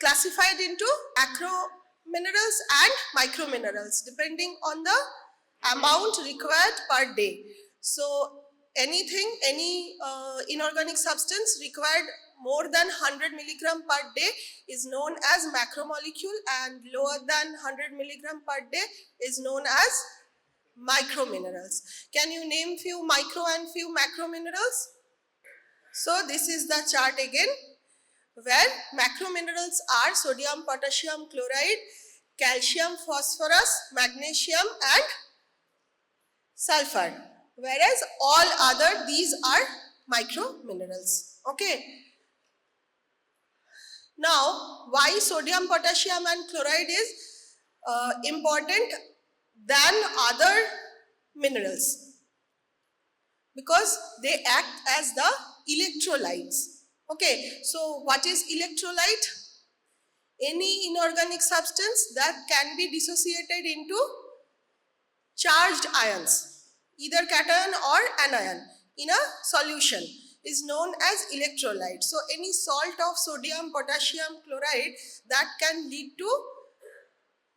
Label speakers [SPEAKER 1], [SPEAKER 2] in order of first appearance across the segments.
[SPEAKER 1] classified into macro minerals and micro minerals depending on the amount required per day. So any inorganic substance required more than 100 milligram per day is known as macromolecule, and lower than 100 milligram per day is known as micro minerals. Can you name few micro and few macro minerals? So this is the chart again, where macro minerals are sodium, potassium, chloride, calcium, phosphorus, magnesium and sulfur, whereas all other these are micro minerals. Okay. Now, why sodium, potassium and chloride is important than other minerals? Because they act as the electrolytes. Okay, so what is electrolyte? Any inorganic substance that can be dissociated into charged ions, either cation or anion in a solution, is known as electrolyte. So any salt of sodium, potassium, chloride that can lead to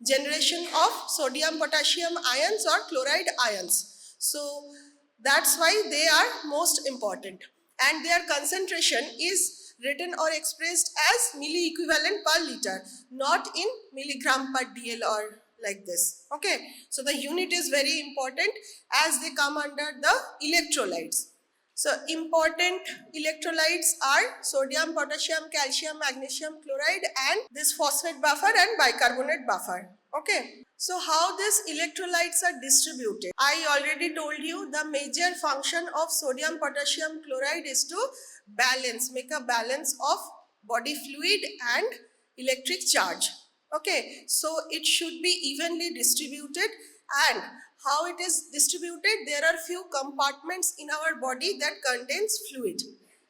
[SPEAKER 1] generation of sodium, potassium ions or chloride ions. So that's why they are most important, and their concentration is written or expressed as milli equivalent per liter, not in milligram per dl or like this. Okay, so the unit is very important as they come under the electrolytes. So important electrolytes are sodium, potassium, calcium, magnesium, chloride and this phosphate buffer and bicarbonate buffer. Okay, so how these electrolytes are distributed? I already told you the major function of sodium, potassium, chloride is to balance, make a balance of body fluid and electric charge. Okay, so it should be evenly distributed, and how it is distributed, there are few compartments in our body that contains fluid.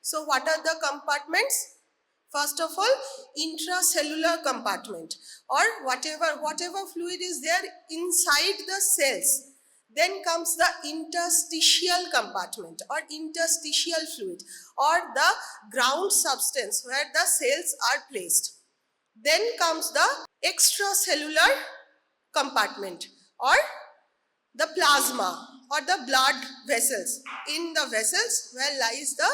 [SPEAKER 1] So what are the compartments? First of all, intracellular compartment, or whatever fluid is there inside the cells. Then comes the interstitial compartment or interstitial fluid, or the ground substance where the cells are placed. Then comes the extracellular compartment or the plasma or the blood vessels. In the vessels where lies the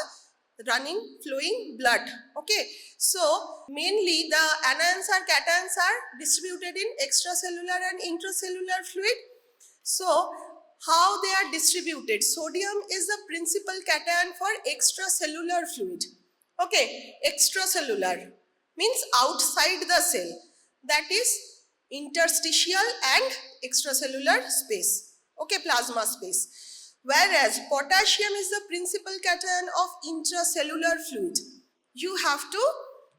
[SPEAKER 1] flowing blood. Okay, so mainly the anions or cations are distributed in extracellular and intracellular fluid. So how they are distributed? Sodium is the principal cation for extracellular fluid. Okay, extracellular means outside the cell, that is interstitial and extracellular space. Okay, plasma space. Whereas potassium is the principal cation of intracellular fluid. You have to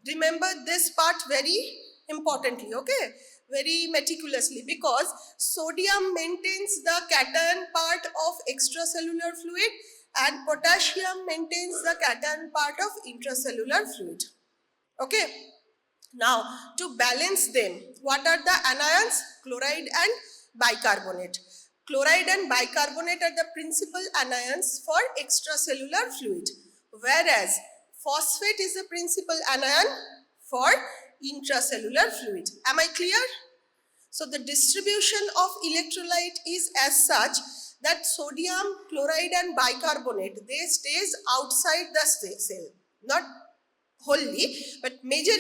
[SPEAKER 1] remember this part very importantly, okay, very meticulously, because sodium maintains the cation part of extracellular fluid and potassium maintains the cation part of intracellular fluid. Okay, now to balance them, what are the anions? Chloride and bicarbonate. Chloride and bicarbonate are the principal anions for extracellular fluid, whereas phosphate is the principal anion for intracellular fluid. Am I clear? So the distribution of electrolyte is as such that sodium, chloride and bicarbonate, they stays outside the cell, not wholly, but major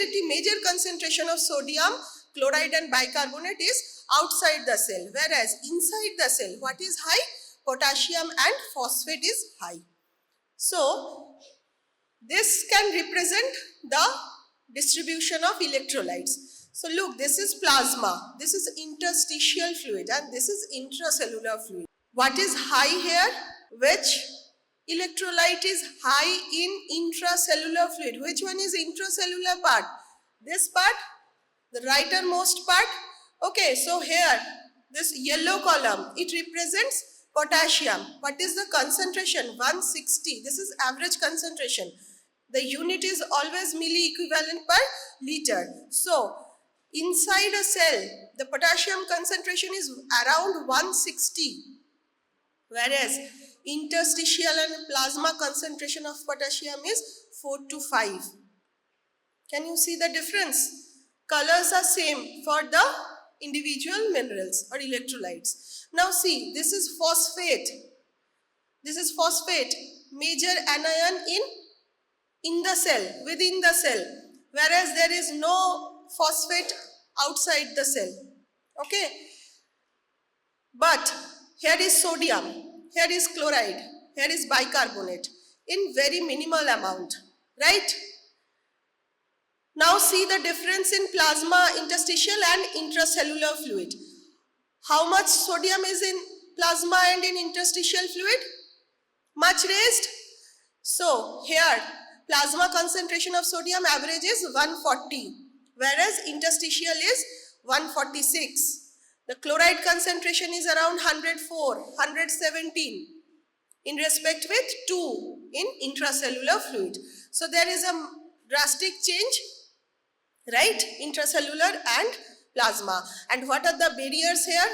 [SPEAKER 1] concentration of sodium, chloride and bicarbonate is outside the cell, whereas inside the cell, what is high? Potassium and phosphate is high. So this can represent the distribution of electrolytes. So look, this is plasma, this is interstitial fluid and this is intracellular fluid. What is high here? Which electrolyte is high in intracellular fluid? Which one is intracellular part? This part, the rightermost part. Okay, so here, this yellow column, it represents potassium. What is the concentration? 160. This is average concentration. The unit is always milli equivalent per liter. So, inside a cell, the potassium concentration is around 160. Whereas, interstitial and plasma concentration of potassium is 4 to 5. Can you see the difference? colors are same for the individual minerals or electrolytes. Now see, this is phosphate. This is phosphate, major anion in the cell, within the cell, whereas there is no phosphate outside the cell. Okay. But here is sodium, here is chloride, here is bicarbonate in very minimal amount, right? Now see the difference in plasma, interstitial and intracellular fluid. How much sodium is in plasma and in interstitial fluid? Much raised. So here plasma concentration of sodium average is 140, whereas interstitial is 146. The chloride concentration is around 104, 117 in respect with 2 in intracellular fluid. So there is a drastic change, right? Intracellular and plasma. And what are the barriers here?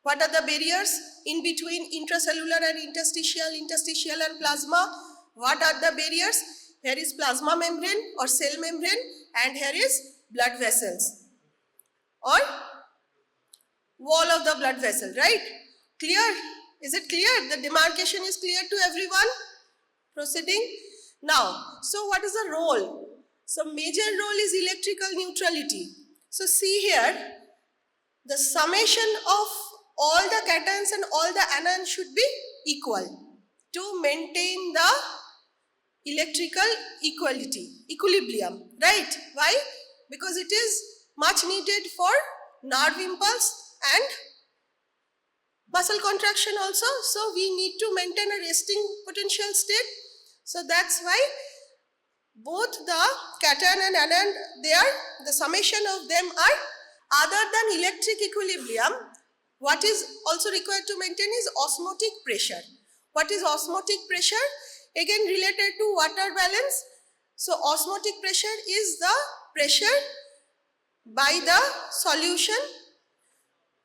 [SPEAKER 1] What are the barriers in between intracellular and interstitial and plasma? What are the barriers? Here is plasma membrane or cell membrane, and here is blood vessels or wall of the blood vessel, right? Clear? Is it clear? The demarcation is clear to everyone? Proceeding. Now, so what is the role? So major role is electrical neutrality. So see here, the summation of all the cations and all the anions should be equal to maintain the electrical equilibrium, right? Why? Because it is much needed for nerve impulse and muscle contraction also. So we need to maintain a resting potential state. So that's why both the cation and anion, the summation of them are, other than electric equilibrium, what is also required to maintain is osmotic pressure. What is osmotic pressure? Again related to water balance. So osmotic pressure is the pressure by the solution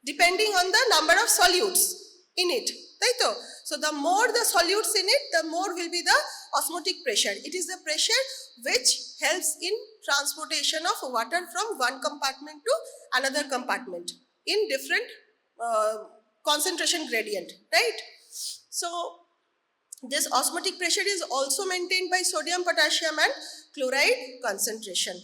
[SPEAKER 1] depending on the number of solutes in it, right? So the more the solutes in it, the more will be the osmotic pressure. It is the pressure which helps in transportation of water from one compartment to another compartment in different concentration gradient, right? So this osmotic pressure is also maintained by sodium, potassium and chloride concentration.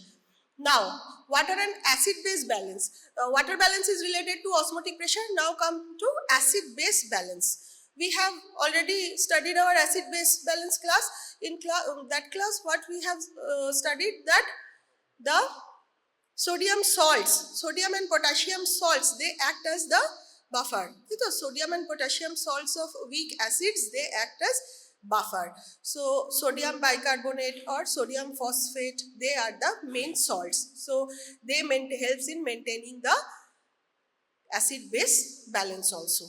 [SPEAKER 1] Now, water and acid-base balance. Water balance is related to osmotic pressure. Now come to acid-base balance. We have already studied our acid-base balance class. In that class, what we have studied, that the sodium salts, sodium and potassium salts, they act as the buffer. So sodium and potassium salts of weak acids, they act as buffer. So sodium bicarbonate or sodium phosphate, they are the main salts. So they helps in maintaining the acid-base balance also.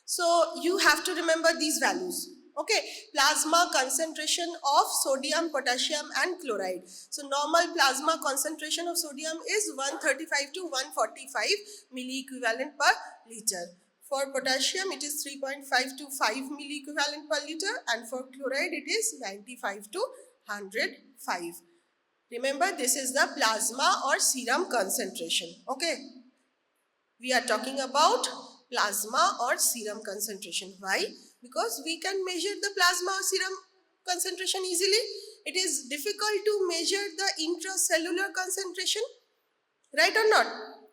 [SPEAKER 1] So you have to remember these values. Okay, plasma concentration of sodium, potassium and chloride. So normal plasma concentration of sodium is 135 to 145 milliequivalent per liter. For potassium it is 3.5 to 5 milliequivalent per liter, and for chloride it is 95 to 105. Remember, this is the plasma or serum concentration. Okay, we are talking about plasma or serum concentration. Why? Because we can measure the plasma or serum concentration easily. It is difficult to measure the intracellular concentration, right or not?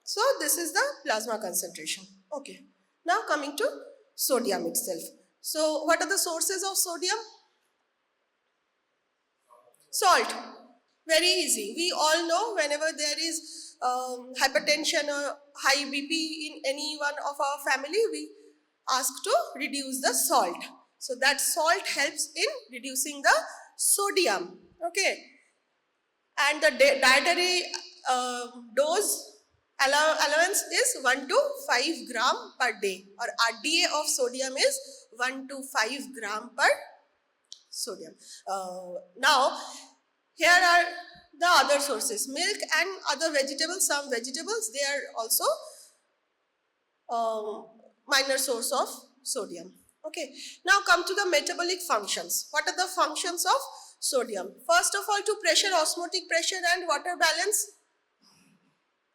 [SPEAKER 1] So this is the plasma concentration. Okay. Now coming to sodium itself. So what are the sources of sodium? Salt. Very easy. We all know whenever there is hypertension or high BP in any one of our family, we ask to reduce the salt. So that salt helps in reducing the sodium. Okay. And the dietary dose allowance is 1 to 5 gram per day, or RDA of sodium is 1 to 5 gram per sodium. Now, here are the other sources. Milk and other vegetables. Some vegetables, they are also minor source of sodium. Okay. Now come to the metabolic functions. What are the functions of sodium? First of all, to pressure, osmotic pressure and water balance.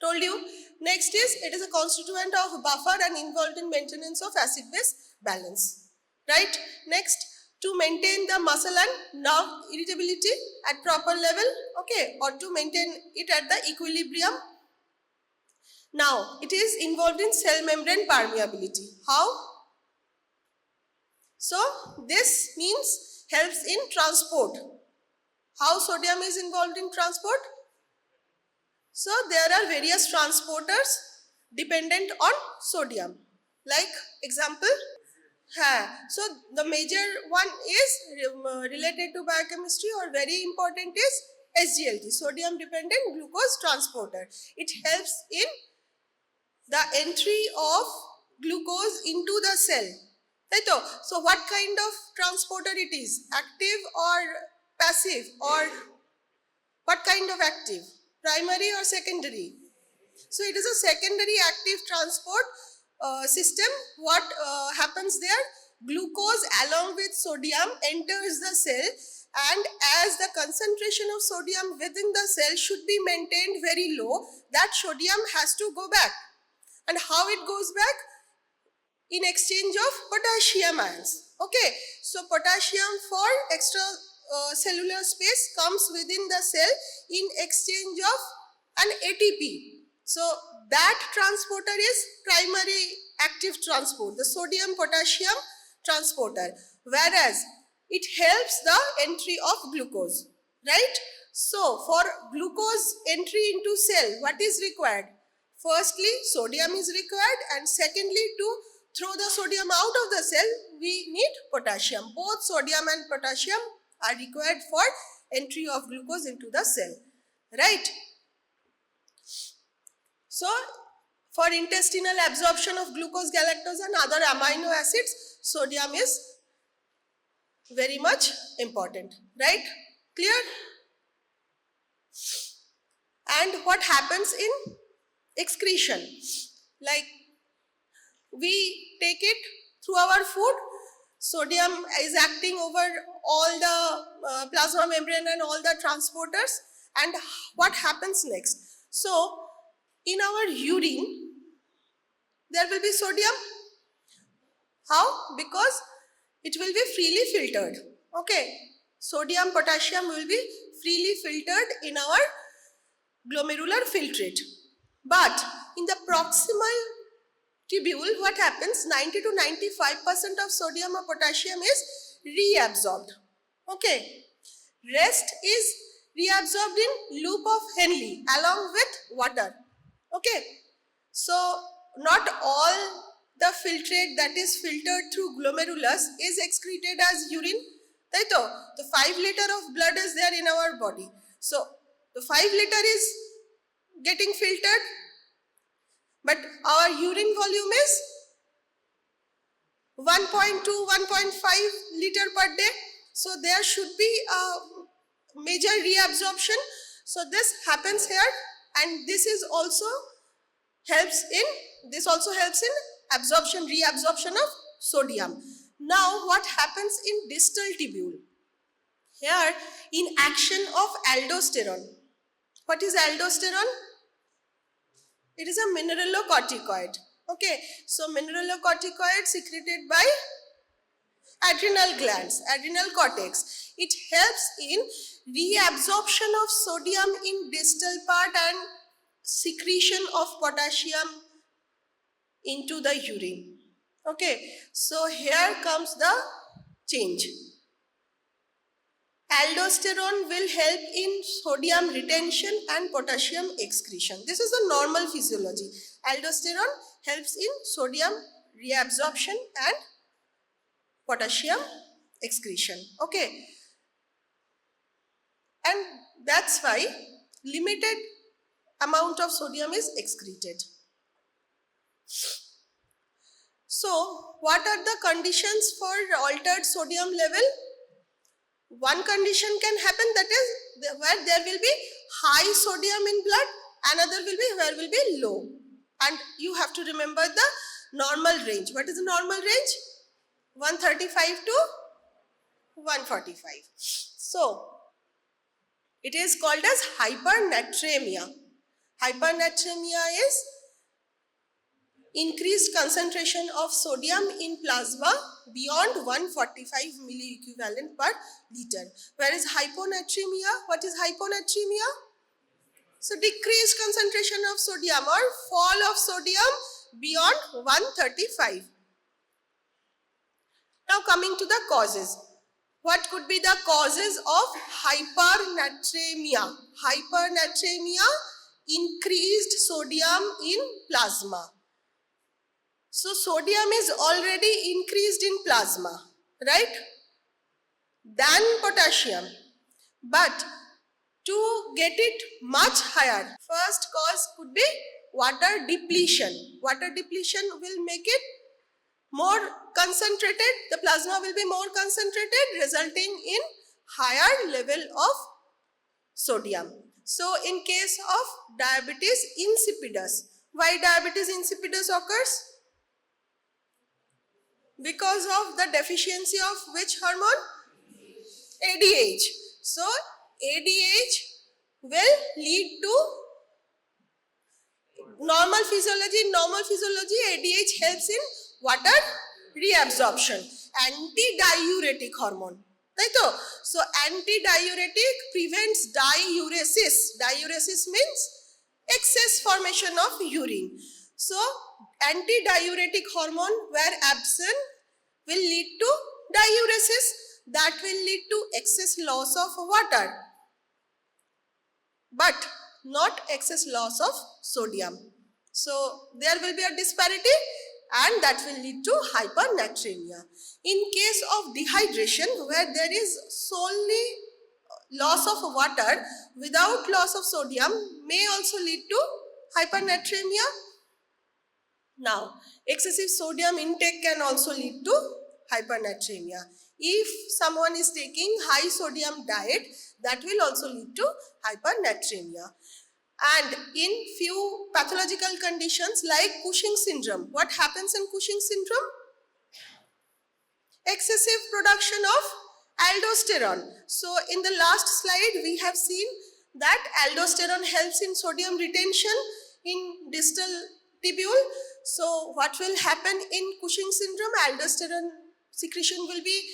[SPEAKER 1] Told you. Next is, it is a constituent of buffer and involved in maintenance of acid-base balance. Right? Next, to maintain the muscle and nerve irritability at proper level, okay, or to maintain it at the equilibrium. Now, it is involved in cell membrane permeability. How? So, this means helps in transport. How sodium is involved in transport? So, there are various transporters dependent on sodium. Like example, so the major one is related to biochemistry or very important is SGLT, sodium dependent glucose transporter. It helps in the entry of glucose into the cell. Right? So what kind of transporter it is? Active or passive, or what kind of active? Primary or secondary? So it is a secondary active transport system. What happens there? Glucose along with sodium enters the cell, and as the concentration of sodium within the cell should be maintained very low, that sodium has to go back. And how it goes back? In exchange of potassium ions. Okay, so potassium for extra cellular space comes within the cell in exchange of an ATP. So that transporter is primary active transport, the sodium potassium transporter, whereas it helps the entry of glucose, right? So for glucose entry into cell, what is required? Firstly, sodium is required, and secondly, to throw the sodium out of the cell, we need potassium. Both sodium and potassium are required for entry of glucose into the cell, right? So, for intestinal absorption of glucose, galactose and other amino acids, sodium is very much important, right? Clear? And what happens in excretion? Like, we take it through our food, sodium is acting over all the plasma membrane and all the transporters, and what happens next? So, in our urine, there will be sodium. How? Because it will be freely filtered. Okay, sodium, potassium will be freely filtered in our glomerular filtrate. But in the proximal tubule, what happens? 90 to 95% of sodium or potassium is reabsorbed. Okay, rest is reabsorbed in loop of Henle along with water. Okay, so not all the filtrate that is filtered through glomerulus is excreted as urine. Right? The 5 liter of blood is there in our body. So the 5 liter is getting filtered, but our urine volume is 1.2, 1.5 liter per day. So there should be a major reabsorption. So this happens here, and this is also helps in absorption, reabsorption of sodium. Now what happens in distal tubule? Here, in action of aldosterone. What is aldosterone? It is a mineralocorticoid. Okay, so mineralocorticoid secreted by adrenal glands, adrenal cortex. It helps in reabsorption of sodium in distal part and secretion of potassium into the urine. Okay, so here comes the change. Aldosterone will help in sodium retention and potassium excretion. This is the normal physiology. Aldosterone helps in sodium reabsorption and potassium excretion. Okay, and that's why limited amount of sodium is excreted. So, what are the conditions for altered sodium level? One condition can happen, that is where there will be high sodium in blood, another will be where will be low. And you have to remember the normal range. What is the normal range? 135 to 145. So, it is called as hypernatremia. Hypernatremia is increased concentration of sodium in plasma beyond 145 milliequivalent per liter. Whereas hyponatremia, what is hyponatremia? So decreased concentration of sodium or fall of sodium beyond 135. Now coming to the causes. What could be the causes of hypernatremia? Hypernatremia, increased sodium in plasma. So sodium is already increased in plasma, right? Than potassium. But to get it much higher, first cause could be water depletion. Water depletion will make it more concentrated, the plasma will be more concentrated, resulting in higher level of sodium. So in case of diabetes insipidus, why diabetes insipidus occurs? Because of the deficiency of which hormone? ADH. So ADH will lead to normal physiology. In normal physiology, ADH helps in water reabsorption. Antidiuretic hormone. Right? So antidiuretic prevents diuresis. Diuresis means excess formation of urine. So antidiuretic hormone where absent will lead to diuresis, that will lead to excess loss of water, but not excess loss of sodium. So there will be a disparity and that will lead to hypernatremia. In case of dehydration, where there is solely loss of water without loss of sodium, may also lead to hypernatremia. Now, excessive sodium intake can also lead to hypernatremia. If someone is taking high sodium diet, that will also lead to hypernatremia. And in few pathological conditions like Cushing syndrome, what happens in Cushing syndrome? Excessive production of aldosterone. So in the last slide we have seen that aldosterone helps in sodium retention in distal tubule. So what will happen in Cushing syndrome? Aldosterone secretion will be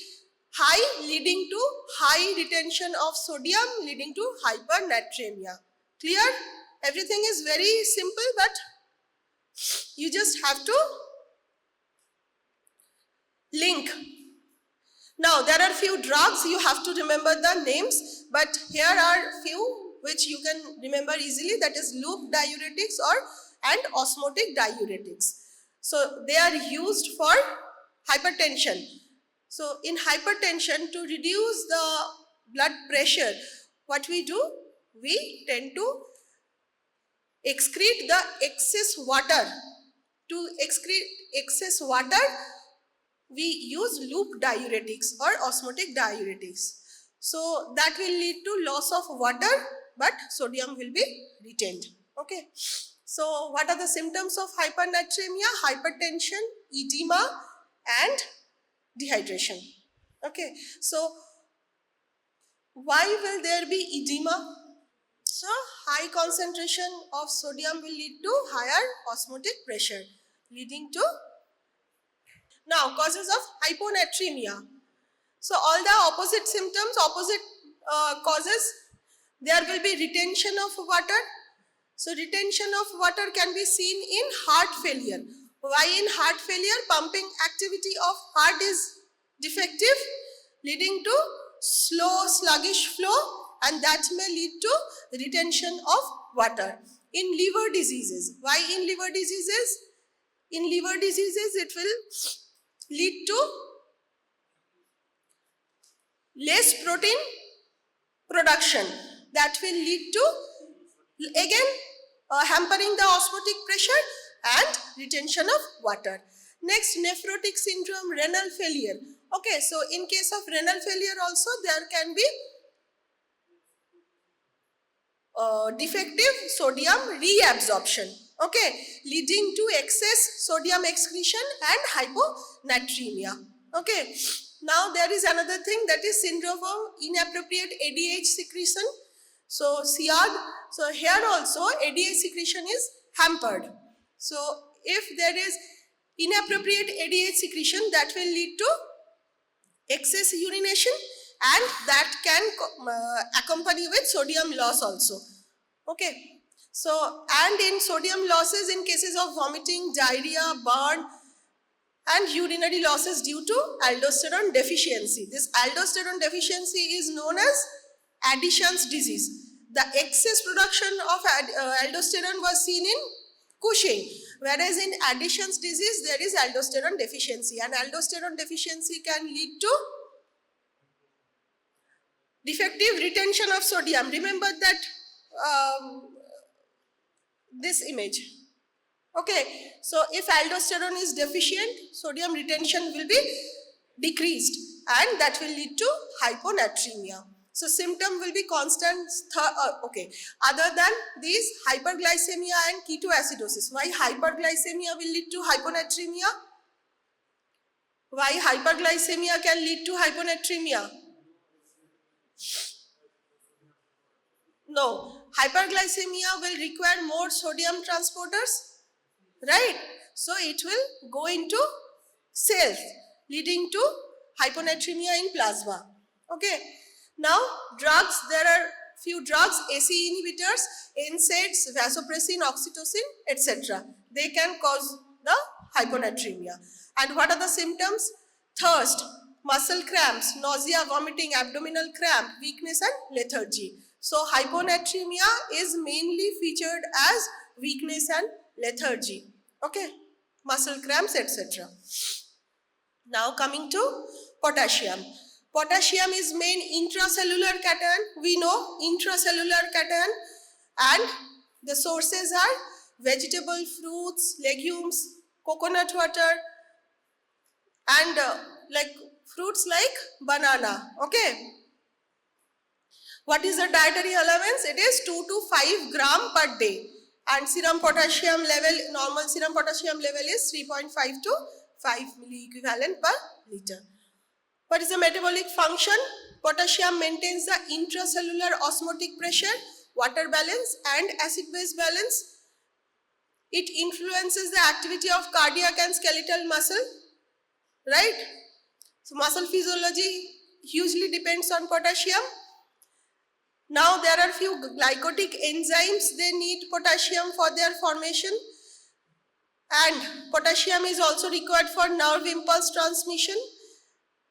[SPEAKER 1] high, leading to high retention of sodium, leading to hypernatremia. Clear? Everything is very simple, but you just have to link. Now there are few drugs, you have to remember the names, but here are few which you can remember easily, that is loop diuretics and osmotic diuretics. So they are used for hypertension. So in hypertension, to reduce the blood pressure, what we do? We tend to excrete the excess water. To excrete excess water, we use loop diuretics or osmotic diuretics. So that will lead to loss of water, but sodium will be retained. Okay. So what are the symptoms of hypernatremia? Hypertension, edema and dehydration. Okay. So why will there be edema? So high concentration of sodium will lead to higher osmotic pressure, leading to. Now causes of hyponatremia. So all the opposite symptoms, opposite causes, there will be retention of water. So retention of water can be seen in heart failure. Why in heart failure? Pumping activity of heart is defective, leading to slow, sluggish flow, and that may lead to retention of water. In liver diseases, why in liver diseases? In liver diseases, it will lead to less protein production. That will lead to, again, hampering the osmotic pressure and retention of water. Next, nephrotic syndrome, renal failure. Okay, so in case of renal failure also, there can be defective sodium reabsorption, okay, leading to excess sodium excretion and hyponatremia. Okay, now there is another thing, that is syndrome of inappropriate ADH secretion. So here also ADH secretion is hampered. So if there is inappropriate ADH secretion, that will lead to excess urination, and that can accompany with sodium loss also. Okay. So, and in sodium losses in cases of vomiting, diarrhea, burn, and urinary losses due to aldosterone deficiency. This aldosterone deficiency is known as Addison's disease. The excess production of aldosterone was seen in Cushing, whereas in Addison's disease there is aldosterone deficiency, and aldosterone deficiency can lead to defective retention of sodium. Remember that this image. Okay, so if aldosterone is deficient, sodium retention will be decreased, and that will lead to hyponatremia. So symptom will be constant, other than these, hyperglycemia and ketoacidosis. Why hyperglycemia will lead to hyponatremia? Why hyperglycemia can lead to hyponatremia? No, hyperglycemia will require more sodium transporters, right? So it will go into cells, leading to hyponatremia in plasma. Okay. Now drugs, there are few drugs, ACE inhibitors, NSAIDs, vasopressin, oxytocin, etc. They can cause the hyponatremia. And what are the symptoms? Thirst, muscle cramps, nausea, vomiting, abdominal cramp, weakness and lethargy. So hyponatremia is mainly featured as weakness and lethargy. Okay, muscle cramps, etc. Now coming to potassium. Potassium is main intracellular cation. We know intracellular cation, and the sources are vegetable, fruits, legumes, coconut water, and like fruits like banana. Okay. What is the dietary allowance? It is 2 to 5 gram per day, and serum potassium level, normal serum potassium level is 3.5 to 5 milliequivalent per liter. What is the metabolic function? Potassium maintains the intracellular osmotic pressure, water balance and acid-base balance. It influences the activity of cardiac and skeletal muscle, right? So muscle physiology hugely depends on potassium. Now there are few glycotic enzymes, they need potassium for their formation, and potassium is also required for nerve impulse transmission.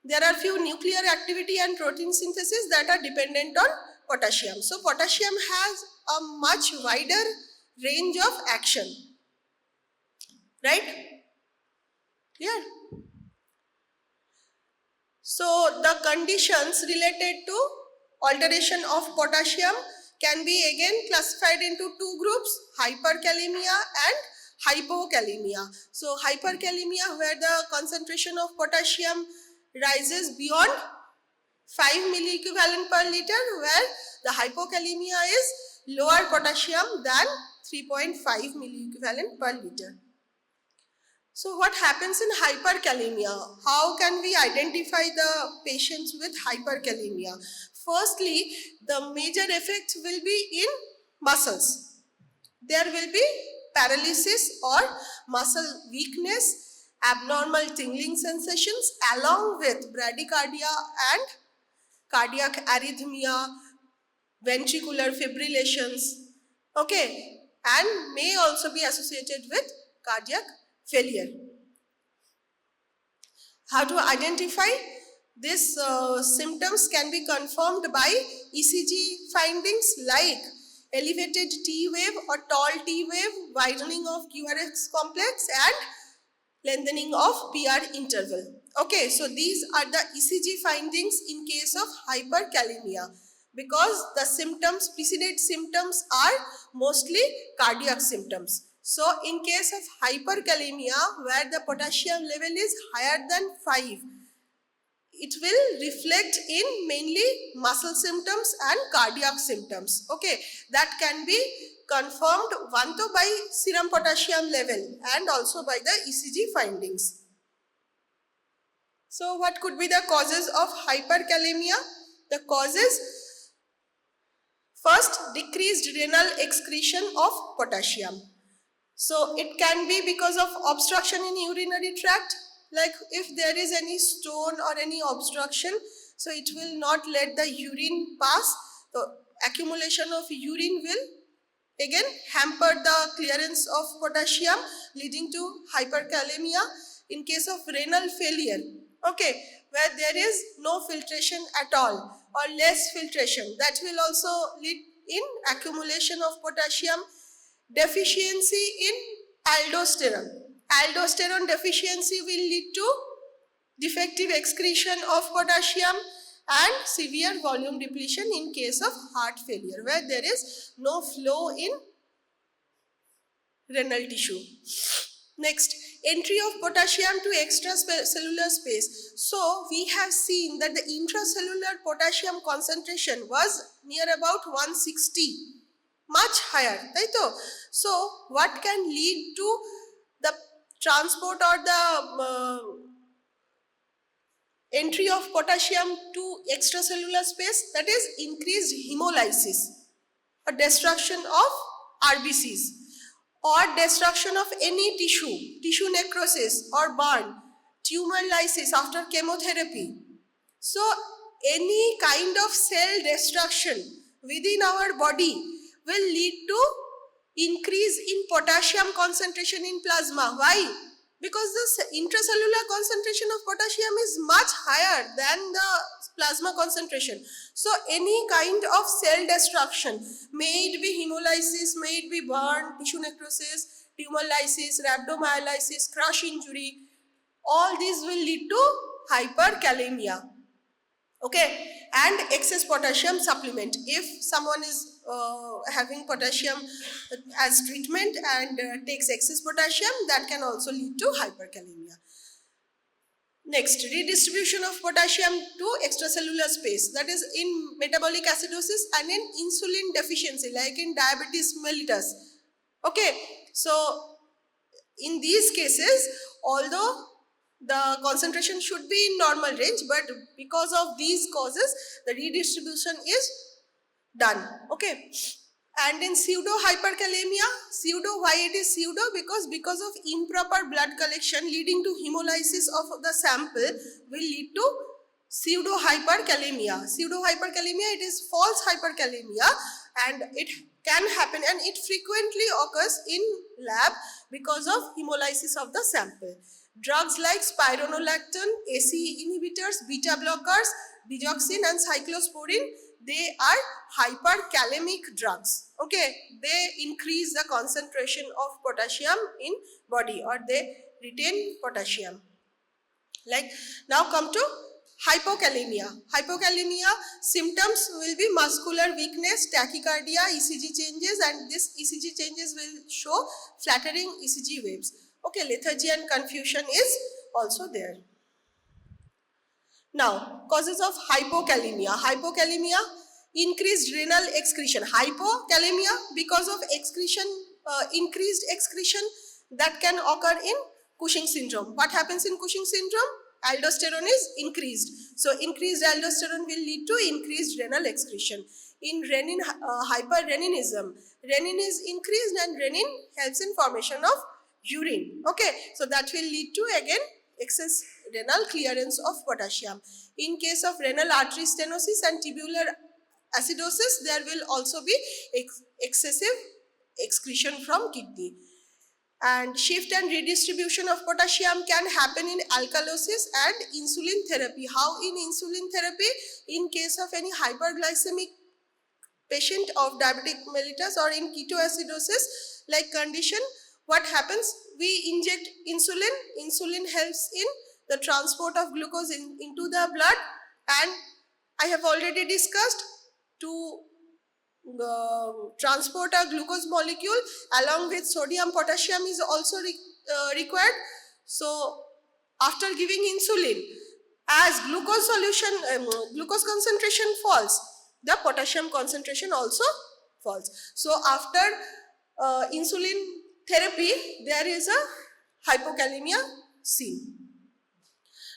[SPEAKER 1] There are few nuclear activity and protein synthesis that are dependent on potassium. So potassium has a much wider range of action, right? Clear? So the conditions related to alteration of potassium can be again classified into two groups, hyperkalemia and hypokalemia. So hyperkalemia, where the concentration of potassium rises beyond 5 milliequivalent per liter, where the hypokalemia is lower potassium than 3.5 milliequivalent per liter. So what happens in hyperkalemia? How can we identify the patients with hyperkalemia? Firstly, the major effect will be in muscles. There will be paralysis or muscle weakness, abnormal tingling sensations along with bradycardia and cardiac arrhythmia, ventricular fibrillations, okay, and may also be associated with cardiac failure. How to identify? These symptoms can be confirmed by ECG findings like elevated T wave or tall T wave, widening of QRS complex and lengthening of PR interval. Okay, so these are the ECG findings in case of hyperkalemia, because the symptoms, preceded symptoms are mostly cardiac symptoms. So in case of hyperkalemia, where the potassium level is higher than 5, it will reflect in mainly muscle symptoms and cardiac symptoms. Okay, that can be confirmed one to by serum potassium level and also by the ECG findings. So what could be the causes of hyperkalemia? The causes, First, decreased renal excretion of potassium. So it can be because of obstruction in urinary tract, like if there is any stone or any obstruction, so it will not let the urine pass. The accumulation of urine will again hamper the clearance of potassium, leading to hyperkalemia. In case of renal failure, okay, where there is no filtration at all or less filtration, that will also lead in accumulation of potassium. Deficiency in aldosterone. Aldosterone deficiency will lead to defective excretion of potassium and severe volume depletion in case of heart failure, where there is no flow in renal tissue. Next, entry of potassium to extracellular space. So we have seen that the intracellular potassium concentration was near about 160, much higher, right? So what can lead to the transport or the entry of potassium to extracellular space? That is increased hemolysis or destruction of RBCs, or destruction of any tissue necrosis or burn, tumor lysis after chemotherapy. So any kind of cell destruction within our body will lead to increase in potassium concentration in plasma. Why? Because the intracellular concentration of potassium is much higher than the plasma concentration. So any kind of cell destruction, may it be hemolysis, may it be burn, tissue necrosis, tumor lysis, rhabdomyolysis, crush injury, all these will lead to hyperkalemia. Okay, and excess potassium supplement. If someone is having potassium as treatment and takes excess potassium, that can also lead to hyperkalemia. Next, redistribution of potassium to extracellular space, that is in metabolic acidosis and in insulin deficiency, like in diabetes mellitus. Okay, so in these cases, although the concentration should be in normal range, but because of these causes, the redistribution is done. Okay, and in pseudo hyperkalemia, why it is pseudo? Because of improper blood collection leading to hemolysis of the sample will lead to pseudo hyperkalemia. Pseudo hyperkalemia, it is false hyperkalemia, and it can happen and it frequently occurs in lab because of hemolysis of the sample. Drugs like spironolactone, ACE inhibitors, beta blockers, digoxin and cyclosporin, they are hyperkalemic drugs. Okay, they increase the concentration of potassium in body, or they retain potassium. Like, now come to hypokalemia. Hypokalemia symptoms will be muscular weakness, tachycardia, ECG changes, and this ECG changes will show flattering ECG waves. Okay, lethargy and confusion is also there. Now, causes of hypokalemia. Hypokalemia, increased renal excretion. Hypokalemia because of excretion, increased excretion that can occur in Cushing syndrome. What happens in Cushing syndrome? Aldosterone is increased. So, increased aldosterone will lead to increased renal excretion. In renin, hyperreninism, renin is increased and renin helps in formation of urine. Okay, so that will lead to again excess renal clearance of potassium. In case of renal artery stenosis and tubular acidosis, there will also be excessive excretion from kidney. And shift and redistribution of potassium can happen in alkalosis and insulin therapy. How in insulin therapy? In case of any hyperglycemic patient of diabetic mellitus or in ketoacidosis like condition, what happens? We inject insulin. Insulin helps in the transport of glucose into the blood, and I have already discussed to transport a glucose molecule along with sodium potassium is also required. So after giving insulin, as glucose solution, glucose concentration falls, the potassium concentration also falls. So after insulin therapy, there is a hypokalemia seen.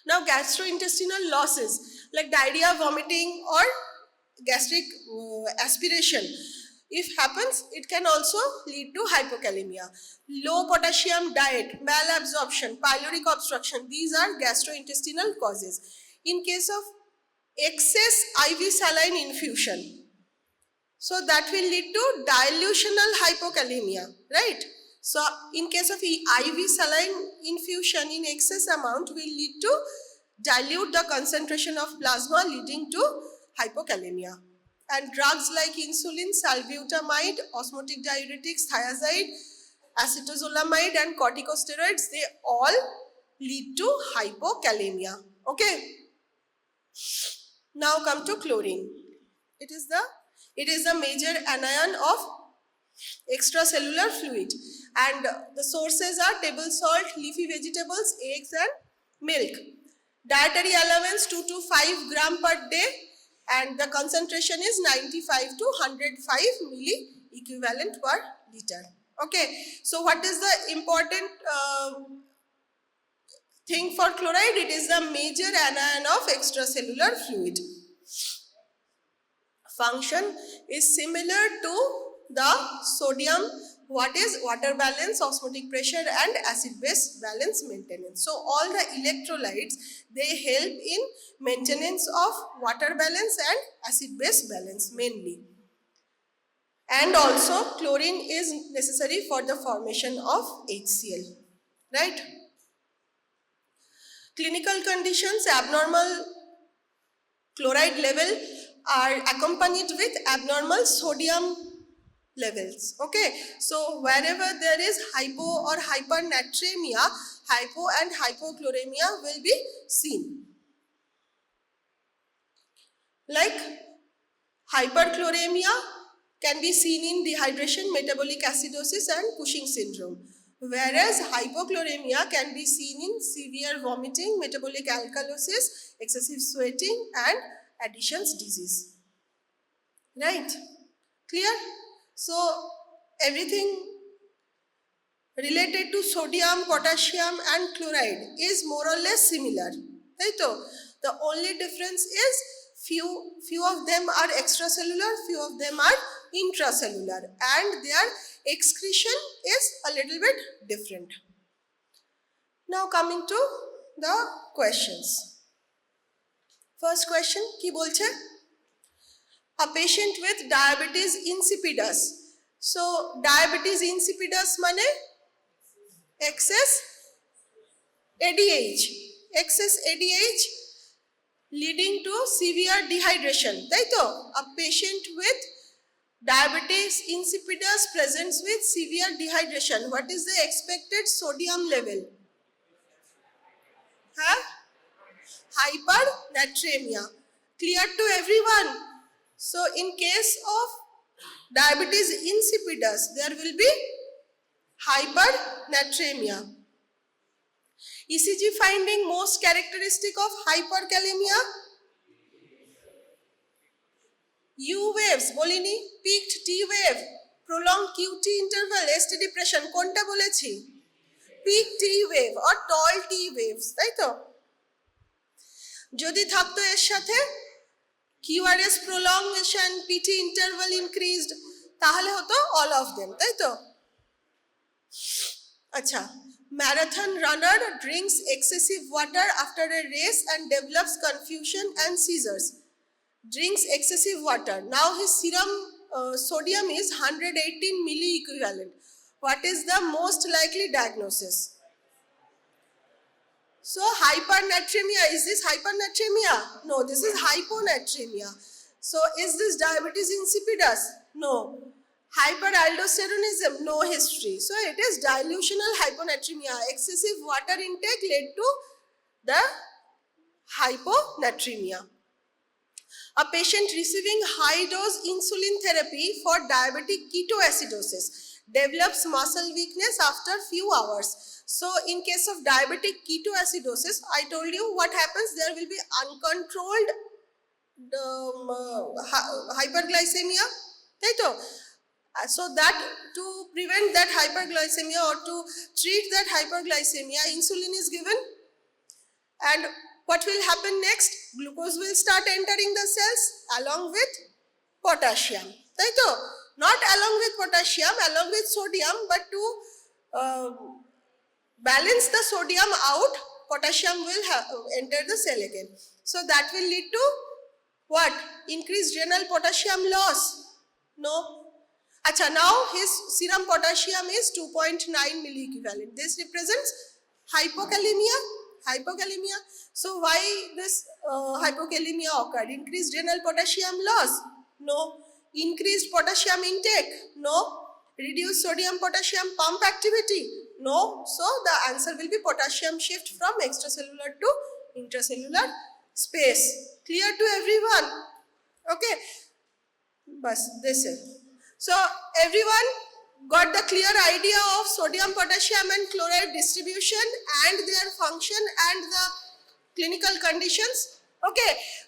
[SPEAKER 1] Now gastrointestinal losses like diarrhea, vomiting or gastric aspiration, if happens, it can also lead to hypokalemia. Low potassium diet, malabsorption, pyloric obstruction, these are gastrointestinal causes. In case of excess IV saline infusion, so that will lead to dilutional hypokalemia, right? So in case of IV saline infusion in excess amount will lead to dilute the concentration of plasma, leading to hypokalemia. And drugs like insulin, salbutamide, osmotic diuretics, thiazide, acetazolamide and corticosteroids, they all lead to hypokalemia. Okay. Now come to chlorine. It is the major anion of extracellular fluid, and the sources are table salt, leafy vegetables, eggs and milk. Dietary allowance 2 to 5 gram per day, and the concentration is 95 to 105 milli equivalent per liter. Okay, so what is the important thing for chloride? It is the major anion of extracellular fluid. Function is similar to the sodium. What is water balance, osmotic pressure and acid-base balance maintenance. So all the electrolytes, they help in maintenance of water balance and acid-base balance mainly. And also chlorine is necessary for the formation of HCl, right? Clinical conditions, abnormal chloride level are accompanied with abnormal sodium levels. Okay, so wherever there is hypo or hypernatremia, hypo and hypochloremia will be seen. Like hyperchloremia can be seen in dehydration, metabolic acidosis and Cushing syndrome, whereas hypochloremia can be seen in severe vomiting, metabolic alkalosis, excessive sweating and Addison's disease. Right? Clear? So everything related to sodium, potassium and chloride is more or less similar. Right? The only difference is few of them are extracellular, few of them are intracellular, and their excretion is a little bit different. Now coming to the questions. First question, ki bolche? A patient with diabetes insipidus. So diabetes insipidus mane excess ADH. Excess ADH leading to severe dehydration. Taito, a patient with diabetes insipidus presents with severe dehydration. What is the expected sodium level? Huh? Hypernatremia. Clear to everyone? So in case of diabetes insipidus, there will be hypernatremia. ECG finding most characteristic of hyperkalemia? U waves, bolini, peaked T wave, prolonged QT interval, ST depression, konta bolechi? Peak T wave or tall T waves, taito? Jodi thakto er sathe QRS prolongation, PT interval increased, tahale hoto all of them, taito? Acha. Marathon runner drinks excessive water after a race and develops confusion and seizures. Drinks excessive water. Now his serum sodium is 118 milli equivalent. What is the most likely diagnosis? So hypernatremia, is this hypernatremia? No, this is hyponatremia. So is this diabetes insipidus? No. Hyperaldosteronism, no history. So it is dilutional hyponatremia. Excessive water intake led to the hyponatremia. A patient receiving high dose insulin therapy for diabetic ketoacidosis develops muscle weakness after few hours. So in case of diabetic ketoacidosis, I told you what happens. There will be uncontrolled hyperglycemia. Right? So that to prevent that hyperglycemia or to treat that hyperglycemia, insulin is given. And what will happen next? Glucose will start entering the cells along with potassium, তাই তো? Not along with potassium, along with sodium, but to balance the sodium out, potassium will enter the cell again. So that will lead to what? Increased renal potassium loss? No. Acha, now his serum potassium is 2.9 milliequivalent. This represents hypokalemia. Hypokalemia. So why this hypokalemia occurred? Increased renal potassium loss? No. Increased potassium intake? No. Reduced sodium potassium pump activity? No. So the answer will be potassium shift from extracellular to intracellular space. Clear to everyone? Okay. Bas, this is. So everyone got the clear idea of sodium, potassium and chloride distribution and their function and the clinical conditions. Okay.